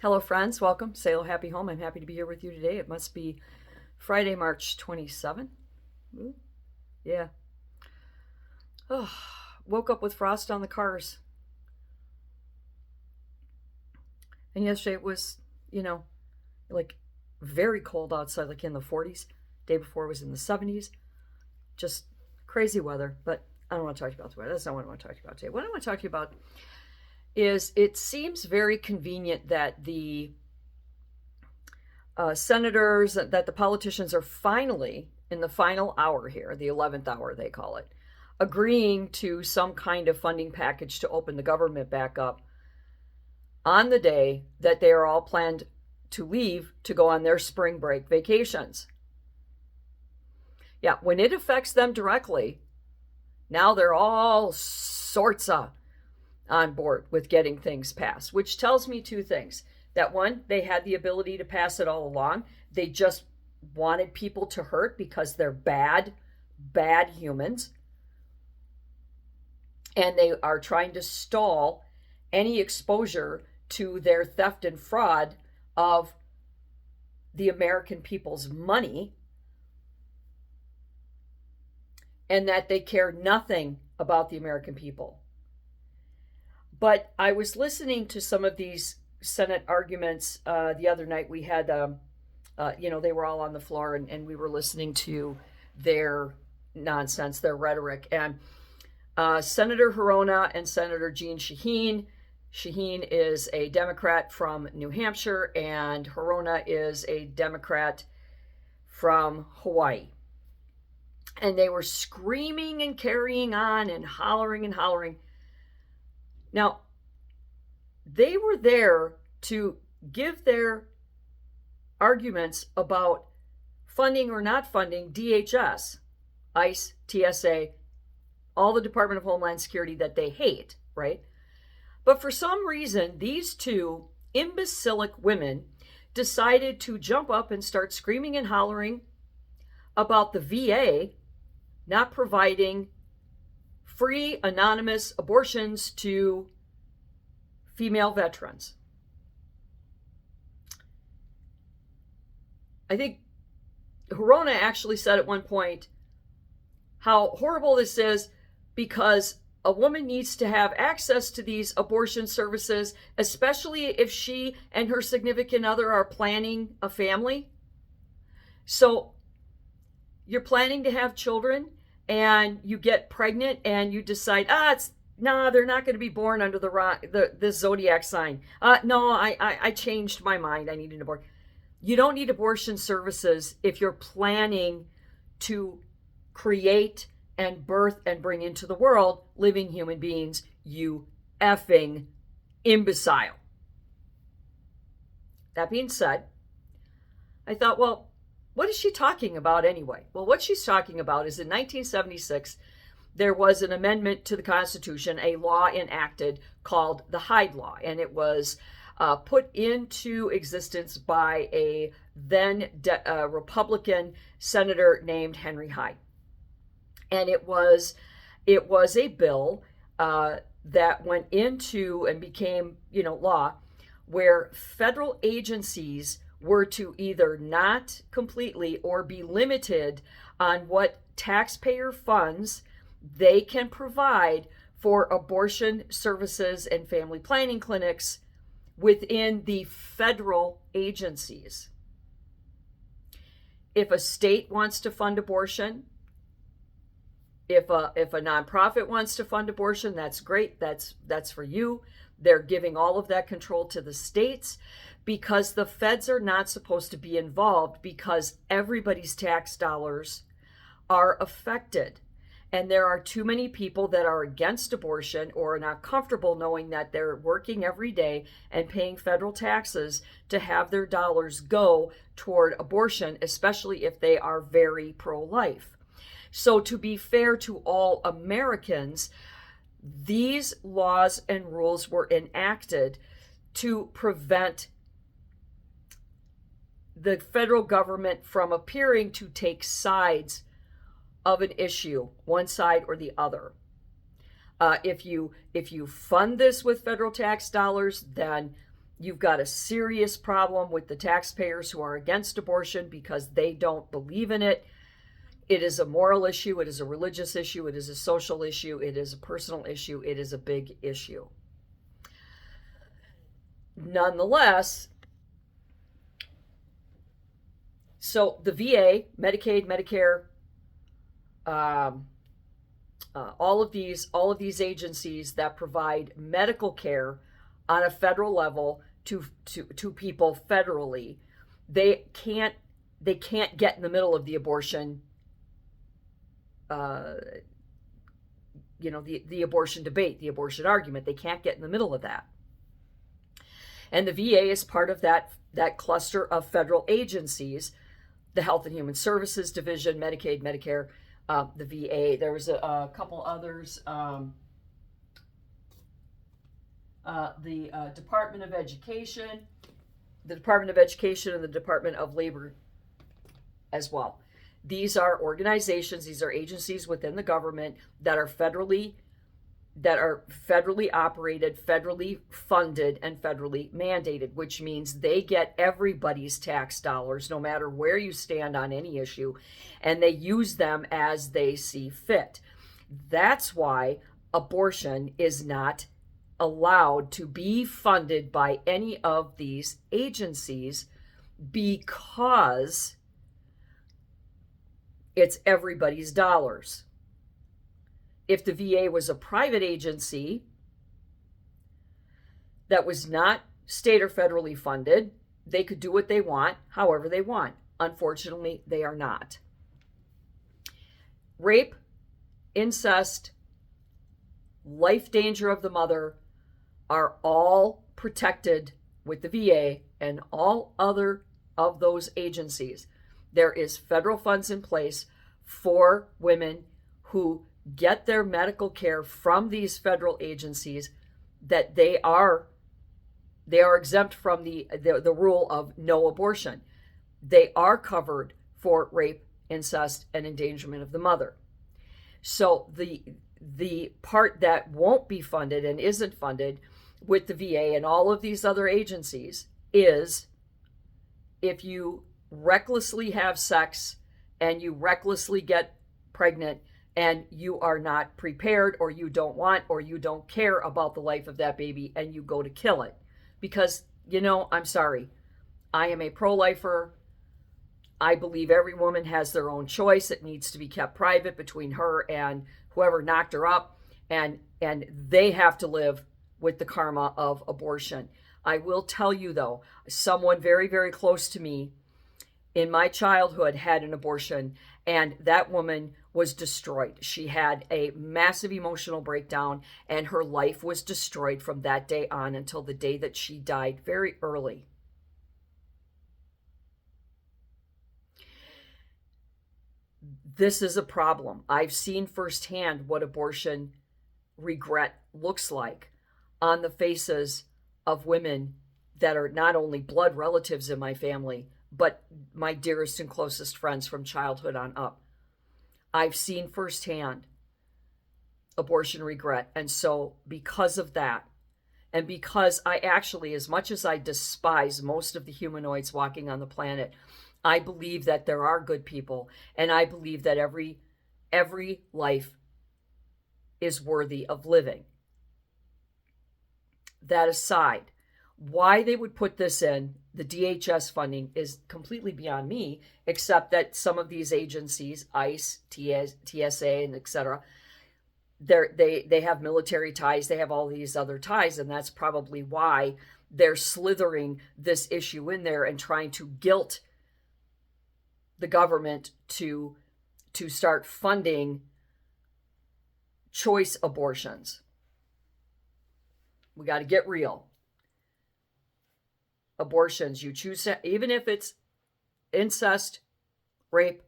Hello, friends. Welcome. Sail Happy Home. I'm happy to be here with you today. It must be Friday, March 27th. Ooh, yeah. Oh, woke up with frost on the cars. And yesterday it was, you know, like very cold outside, like in the 40s. Day before was in the 70s. Just crazy weather. But I don't want to talk about the weather. That's not what I want to talk about today. What I want to talk to you about is it seems very convenient that the senators, that the politicians are finally in the final hour here, the 11th hour, they call it, agreeing to some kind of funding package to open the government back up on the day that they are all planned to leave to go on their spring break vacations. Yeah, when it affects them directly, now they're all sorts of on board with getting things passed, which tells me two things. That one, they had the ability to pass it all along. They just wanted people to hurt because they're bad, bad humans. And they are trying to stall any exposure to their theft and fraud of the American people's money, and that they care nothing about the American people. But I was listening to some of these Senate arguments the other night. We had, they were all on the floor, and we were listening to their nonsense, their rhetoric. And Senator Hirono and Senator Jeanne Shaheen. Shaheen is a Democrat from New Hampshire, and Hirono is a Democrat from Hawaii. And they were screaming and carrying on and hollering and hollering. Now, they were there to give their arguments about funding or not funding DHS, ICE, TSA, all the Department of Homeland Security that they hate, right? But for some reason, these two imbecilic women decided to jump up and start screaming and hollering about the VA not providing free anonymous abortions to female veterans. I think Hirono actually said at one point how horrible this is because a woman needs to have access to these abortion services, especially if she and her significant other are planning a family. So you're planning to have children and you get pregnant and you decide, they're not going to be born under the zodiac sign. I changed my mind. I need an abortion. You don't need abortion services if you're planning to create and birth and bring into the world living human beings, you effing imbecile. That being said, I thought, well, what is she talking about anyway? Well, what she's talking about is in 1976, there was an amendment to the Constitution, a law enacted called the Hyde Law, and it was put into existence by a then Republican senator named Henry Hyde. And it was a bill that went into and became, law, where federal agencies were to either not completely or be limited on what taxpayer funds they can provide for abortion services and family planning clinics within the federal agencies. If a state wants to fund abortion, if a nonprofit wants to fund abortion, that's great. That's for you. They're giving all of that control to the states because the feds are not supposed to be involved because everybody's tax dollars are affected. And there are too many people that are against abortion or are not comfortable knowing that they're working every day and paying federal taxes to have their dollars go toward abortion, especially if they are very pro-life. So to be fair to all Americans, these laws and rules were enacted to prevent the federal government from appearing to take sides of an issue, one side or the other. If you fund this with federal tax dollars, then You've got a serious problem with the taxpayers who are against abortion because they don't believe in it. It is a moral issue. It is a religious issue. It is a social issue. It is a personal issue. It is a big issue. Nonetheless, so the VA, Medicaid, Medicare, all of these agencies that provide medical care on a federal level to people federally, they can't get in the middle of the abortion, the abortion debate, the abortion argument. They can't get in the middle of that. And the VA is part of that cluster of federal agencies, the Health and Human Services Division, Medicaid, Medicare, the VA. There was a couple others. The Department of Education, and the Department of Labor as well. These are organizations, these are agencies within the government that are federally operated, federally funded, and federally mandated, which means they get everybody's tax dollars, no matter where you stand on any issue, and they use them as they see fit. That's why abortion is not allowed to be funded by any of these agencies, because it's everybody's dollars. If the VA was a private agency that was not state or federally funded, they could do what they want, however they want. Unfortunately, they are not. Rape, incest, life danger of the mother are all protected with the VA and all other of those agencies. There is federal funds in place for women who get their medical care from these federal agencies, that they are exempt from the rule of no abortion. They are covered for rape, incest, and endangerment of the mother. So the part that won't be funded and isn't funded with the VA and all of these other agencies is if you recklessly have sex and you recklessly get pregnant and you are not prepared, or you don't want, or you don't care about the life of that baby, and you go to kill it. Because, I'm sorry, I am a pro-lifer. I believe every woman has their own choice. It needs to be kept private between her and whoever knocked her up, and they have to live with the karma of abortion. I will tell you, though, someone very, very close to me in my childhood had an abortion, and that woman was destroyed. She had a massive emotional breakdown, and her life was destroyed from that day on until the day that she died very early. This is a problem. I've seen firsthand what abortion regret looks like on the faces of women that are not only blood relatives in my family, but my dearest and closest friends from childhood on up. I've seen firsthand abortion regret. And so because of that, and because I actually, as much as I despise most of the humanoids walking on the planet, I believe that there are good people, and I believe that every life is worthy of living. That aside, why they would put this in the DHS funding is completely beyond me, except that some of these agencies, ICE, TSA, and etc., they have military ties, they have all these other ties, and that's probably why they're slithering this issue in there and trying to guilt the government to start funding choice abortions. We got to get real. Abortions, you choose to, even if it's incest, rape,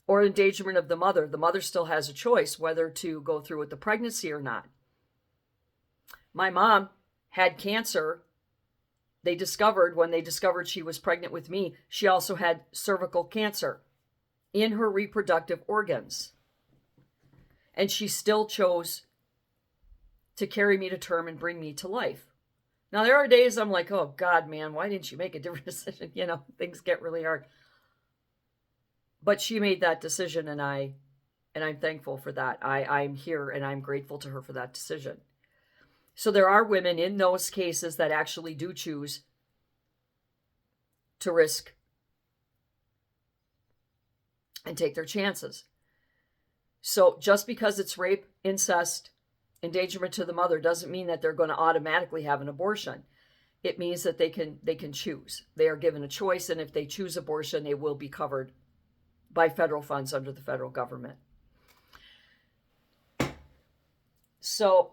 or endangerment of the mother still has a choice whether to go through with the pregnancy or not. My mom had cancer. When they discovered she was pregnant with me, she also had cervical cancer in her reproductive organs. And she still chose to carry me to term and bring me to life. Now, there are days I'm like, oh, God, man, why didn't you make a different decision? Things get really hard. But she made that decision, and I'm thankful for that. I'm here, and I'm grateful to her for that decision. So there are women in those cases that actually do choose to risk and take their chances. So just because it's rape, incest, endangerment to the mother doesn't mean that they're going to automatically have an abortion. It means that they can choose. They are given a choice, and if they choose abortion, they will be covered by federal funds under the federal government. So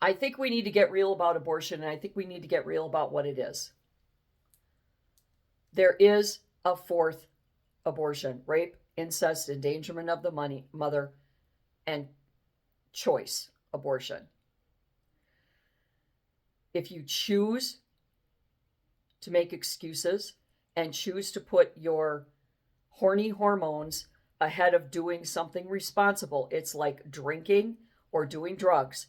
I think we need to get real about abortion, and I think we need to get real about what it is. There is a fourth abortion: rape, incest, endangerment of the mother, and choice abortion. If you choose to make excuses and choose to put your horny hormones ahead of doing something responsible, it's like drinking or doing drugs.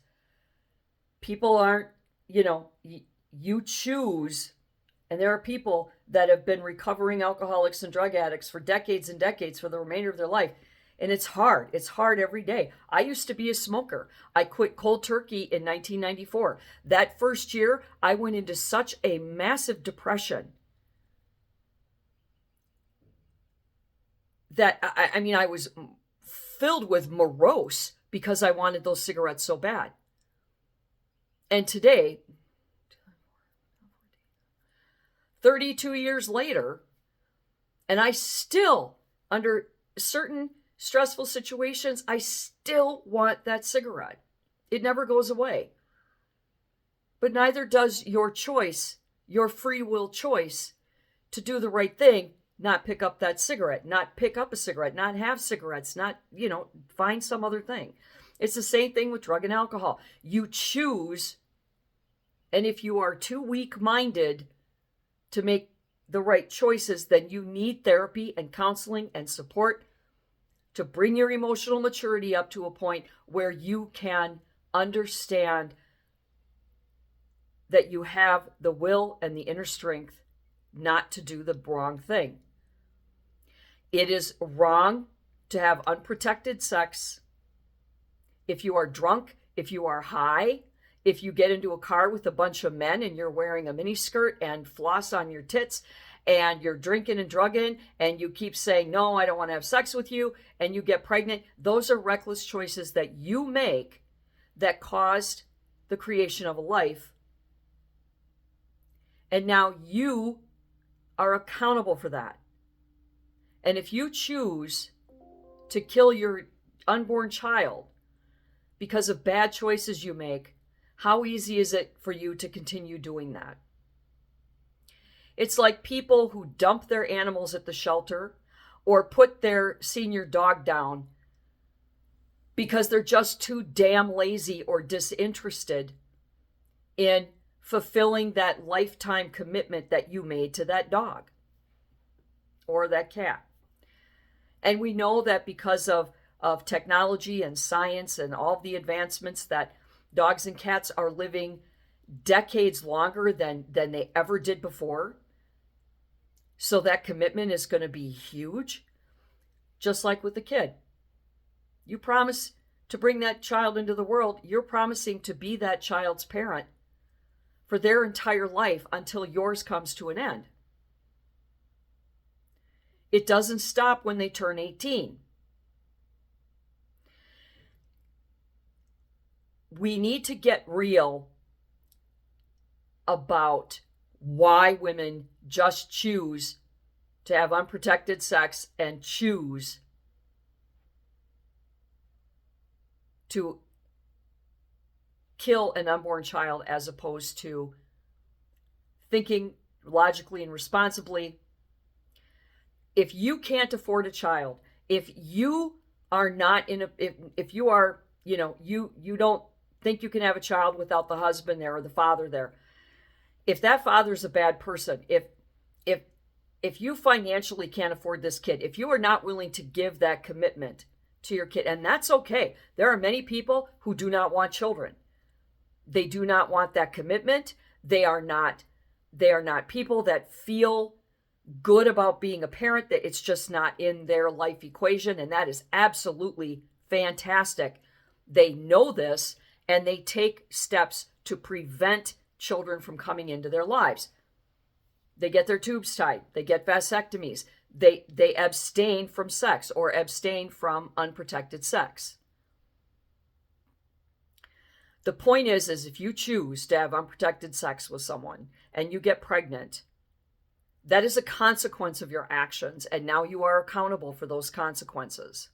People aren't, you choose, and there are people that have been recovering alcoholics and drug addicts for decades and decades for the remainder of their life. And it's hard. It's hard every day. I used to be a smoker. I quit cold turkey in 1994. That first year, I went into such a massive depression that, I was filled with morose because I wanted those cigarettes so bad. And today, 32 years later, and I still, under certain stressful situations, I still want that cigarette. It never goes away. But neither does your choice, your free will choice to do the right thing, not pick up that cigarette, not pick up a cigarette, not have cigarettes, not, find some other thing. It's the same thing with drug and alcohol. You choose, and if you are too weak-minded to make the right choices, then you need therapy and counseling and support to bring your emotional maturity up to a point where you can understand that you have the will and the inner strength not to do the wrong thing. It is wrong to have unprotected sex. If you are drunk, if you are high, if you get into a car with a bunch of men and you're wearing a miniskirt and floss on your tits, and you're drinking and drugging, and you keep saying, no, I don't want to have sex with you, and you get pregnant, those are reckless choices that you make that caused the creation of a life. And now you are accountable for that. And if you choose to kill your unborn child because of bad choices you make, how easy is it for you to continue doing that? It's like people who dump their animals at the shelter or put their senior dog down because they're just too damn lazy or disinterested in fulfilling that lifetime commitment that you made to that dog or that cat. And we know that because of technology and science and all the advancements, that dogs and cats are living decades longer than they ever did before. So that commitment is going to be huge, just like with the kid. You promise to bring that child into the world, you're promising to be that child's parent for their entire life until yours comes to an end. It doesn't stop when they turn 18. We need to get real about why women just choose to have unprotected sex and choose to kill an unborn child as opposed to thinking logically and responsibly. If you can't afford a child, if you are not in a, if you are, you don't think you can have a child without the husband there or the father there, if that father's a bad person, if you financially can't afford this kid, if you are not willing to give that commitment to your kid, and that's okay. There are many people who do not want children. They do not want that commitment. They are not people that feel good about being a parent, that it's just not in their life equation, and that is absolutely fantastic. They know this, and they take steps to prevent children from coming into their lives. They get their tubes tied. They get vasectomies. They abstain from sex or abstain from unprotected sex. The point is if you choose to have unprotected sex with someone and you get pregnant, that is a consequence of your actions, and now you are accountable for those consequences.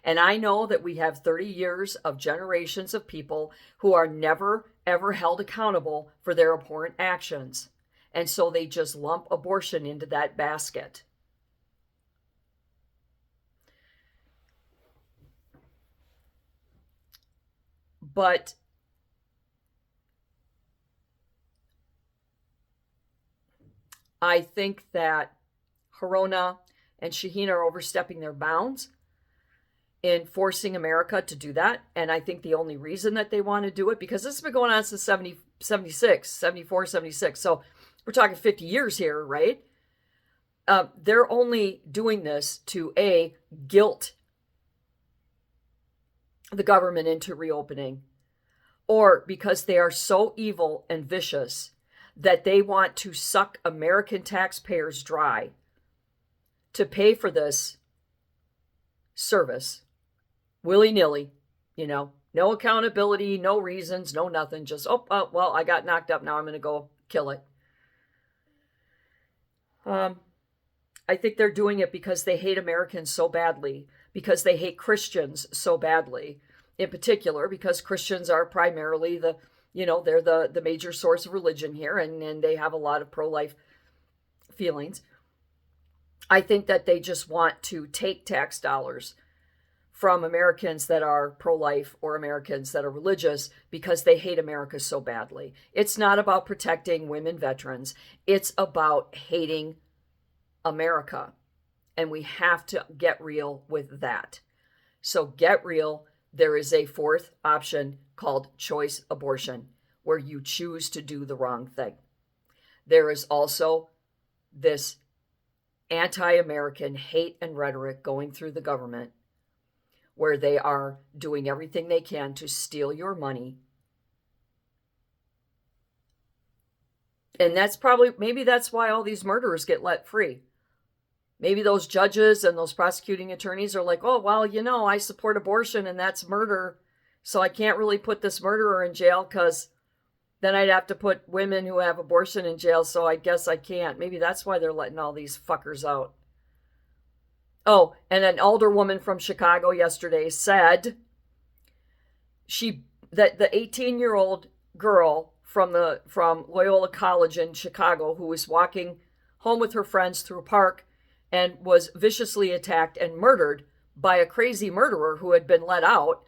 And I know that we have 30 years of generations of people who are never, ever held accountable for their abhorrent actions. And so they just lump abortion into that basket. But I think that Hirona and Shaheen are overstepping their bounds in forcing America to do that. And I think the only reason that they want to do it, because this has been going on since 76, 74, 76. So we're talking 50 years here, right? They're only doing this to guilt the government into reopening, or because they are so evil and vicious that they want to suck American taxpayers dry to pay for this service willy-nilly, no accountability, no reasons, no nothing, just, well, I got knocked up, now I'm going to go kill it. I think they're doing it because they hate Americans so badly, because they hate Christians so badly, in particular, because Christians are primarily they're the major source of religion here, and they have a lot of pro-life feelings. I think that they just want to take tax dollars from Americans that are pro-life or Americans that are religious because they hate America so badly. It's not about protecting women veterans. It's about hating America. And we have to get real with that. So get real. There is a fourth option called choice abortion, where you choose to do the wrong thing. There is also this anti-American hate and rhetoric going through the government, where they are doing everything they can to steal your money. And maybe that's why all these murderers get let free. Maybe those judges and those prosecuting attorneys are like, oh, well, I support abortion and that's murder, so I can't really put this murderer in jail because then I'd have to put women who have abortion in jail, so I guess I can't. Maybe that's why they're letting all these fuckers out. Oh, and an alderwoman from Chicago yesterday said that the 18-year-old girl from Loyola College in Chicago, who was walking home with her friends through a park and was viciously attacked and murdered by a crazy murderer who had been let out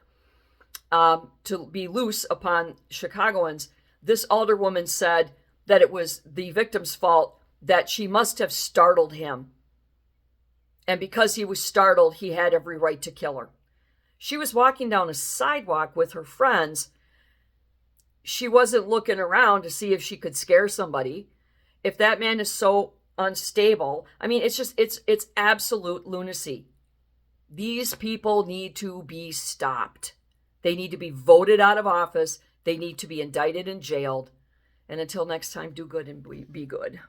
to be loose upon Chicagoans. This alderwoman said that it was the victim's fault, that she must have startled him. And because he was startled, he had every right to kill her. She was walking down a sidewalk with her friends. She wasn't looking around to see if she could scare somebody. If that man is so unstable, it's absolute lunacy. These people need to be stopped. They need to be voted out of office. They need to be indicted and jailed. And until next time, do good and be good.